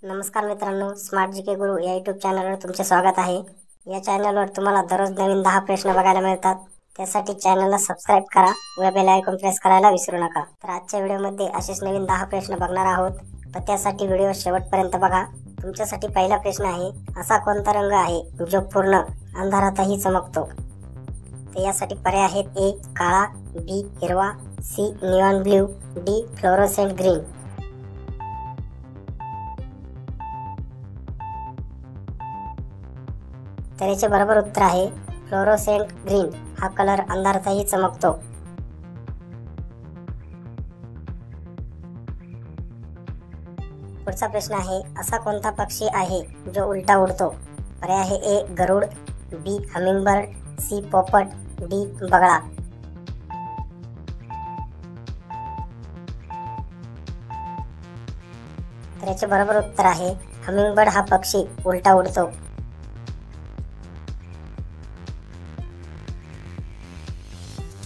नमस्कार मित्रांनो, smart GK गुरु या यूट्यूब चॅनलवर तुमचे स्वागत आहे। या चॅनलवर तुम्हाला दररोज नवीन 10 प्रश्न बघायला मिळतात। त्यासाठी चॅनलला सबस्क्राइब करा व बेल आयकॉन प्रेस करायला विसरू नका। तर आजच्या व्हिडिओमध्ये असेच नवीन 10 प्रश्न बघणार आहोत, तर त्यासाठी व्हिडिओ शेवटपर्यंत बघा। तुमच्यासाठी पहिला प्रश्न आहे, असा कोणता रंग आहे जो पूर्ण अंधारातही चमकतो? तर यासाठी पर्याय आहेत: ए काळा, बी हिरवा, C neon blue, D fluorescent green. तर याचे बरोबर उत्तर आहे फ्लोरोसेंट ग्रीन। हा कलर अंधारातही चमकतो। पुढचा प्रश्न आहे, असा कोणता पक्षी आहे जो उलटा उडतो? पर्याय आहे: ए गरुड, बी हमिंगबर्ड, सी पोपट, डी बगळा। तर याचे बरोबर उत्तर आहे हमिंगबर्ड हा पक्षी उलटा उडतो।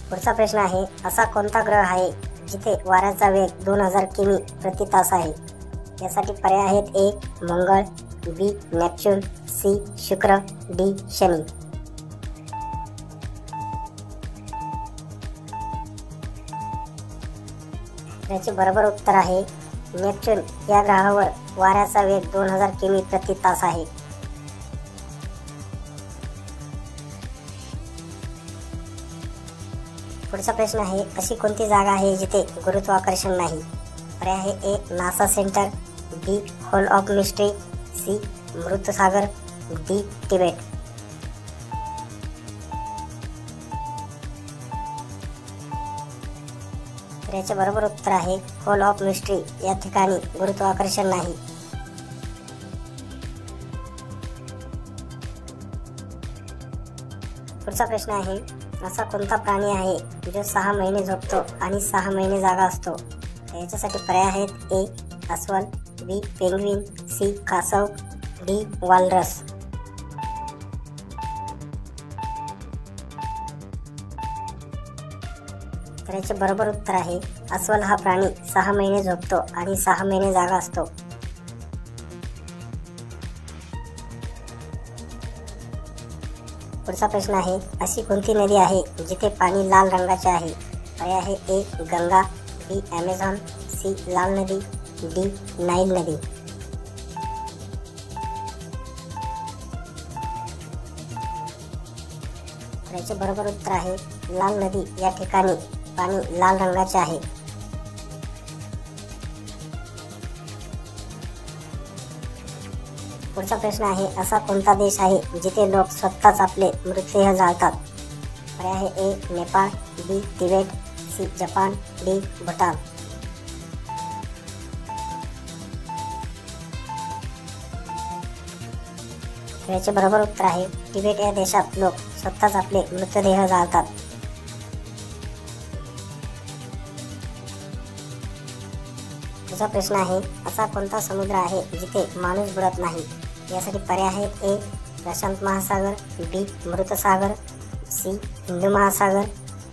पुढचा प्रश्न आहे, असा कोणता ग्रह आहे जिथे वाऱ्याचा वेग 2000 किमी प्रति तास आहे? यासाठी पर्याय आहेत: ए मंगळ, बी नेपच्यून, सी शुक्र, डी शनी। याचे बरोबर उत्तर आहे नेपच्यून या ग्रहावर वाऱ्याचा वेग 2000 किमी प्रति तास आहे। पुढचा प्रश्न आहे, अशी कोणती जागा आहे जिथे गुरुत्वाकर्षण नाही? पर्याय आहे: A NASA centre, B hole of mystery, C मृत सागर, डी तिबेट। तर याचे बरोबर उत्तर आहे होल ऑफ मिस्ट्री। या ठिकाणी गुरुत्वाकर्षण नाही। पुढचा प्रश्न आहे, असा कोणता प्राणी आहे जो 6 महिने झोपतो आणि 6 महिने जागा असतो? याच्यासाठी पर्याय आहेत: ए अस्वल, बी पेंग्विन, सी कासव, डी वालरस। तर याचे बरोबर उत्तर आहे अस्वल हा प्राणी 6 महिने झोपतो आणि 6 महिने जागा असतो। पुढचा प्रश्न आहे, अशी कोणती नदी आहे जिथे पाणी लाल रंगाचे आहे? पर्याय आहे: ए गंगा, बी ॲमेझॉन, सी लाल नदी, डी नाईल नदी। याचे बरोबर उत्तर आहे लाल नदी। या ठिकाणी पाणी लाल रंगाचे आहे। पुढचा प्रश्न आहे, असा कोणता देश आहे जिथे लोक स्वतःच आपले मृतदेह जाळतात? पर्याय आहे: A Nepal, B Tibet, C Japan, D Bhutan. याचे बरोबर उत्तर आहे तिबेट या देशात लोक स्वतःच आपले मृतदेह जाळतात। पुढचा प्रश्न आहे, असा कोणता समुद्र आहे जिथे माणूस बुडत नाही? यासाठी पर्याय आहे: ए प्रशांत महासागर, बी मृत सागर, सी हिंदू महासागर,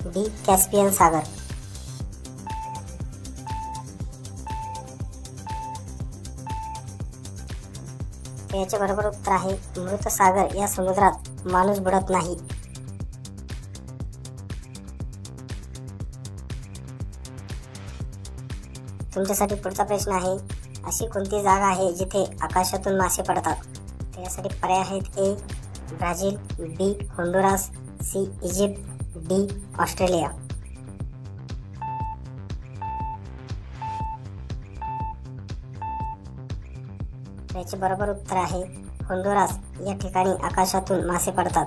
डी कॅस्पियन सागर। याचे बरोबर उत्तर आहे मृत सागर। या समुद्रात माणूस बुडत नाही। तुमच्यासाठी पुढचा प्रश्न आहे, अशी कोणती जागा आहे जिथे आकाशातून मासे पडतात? त्यासाठी पर्याय आहेत: A Brazil, B Honduras, C Egypt, D Australia. याचे बरोबर उत्तर आहे होंडुरास। या ठिकाणी आकाशातून मासे पडतात।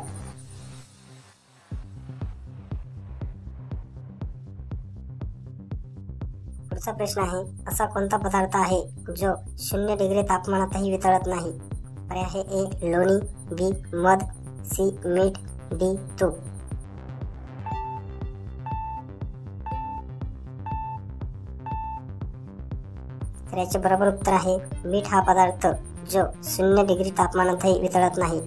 पुढचा प्रश्न आहे, असा कोणता पदार्थ आहे जो 0 डिग्री तापमानातही वितळत नाही? पर्याय आहे: ए लोणी, बी मध, सी मीठ, डी तूप। तर याचे बरोबर उत्तर आहे मीठ हा पदार्थ जो 0 डिग्री तापमानातही वितळत नाही।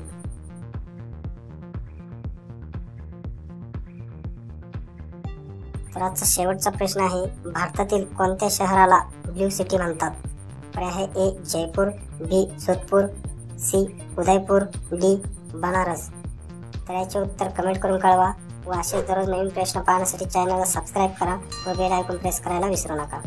तर आजचा शेवटचा प्रश्न आहे, भारतातील कोणत्या शहराला ब्ल्यू सिटी म्हणतात? पर्याय आहे ए जयपूर, बी जोधपुर, सी उदयपूर, डी बनारस। तर याचे उत्तर कमेंट करून कळवा व असेच दररोज नवीन प्रश्न पाहण्यासाठी चॅनलला सबस्क्राईब करा व बेल आयकॉन प्रेस करायला विसरू नका।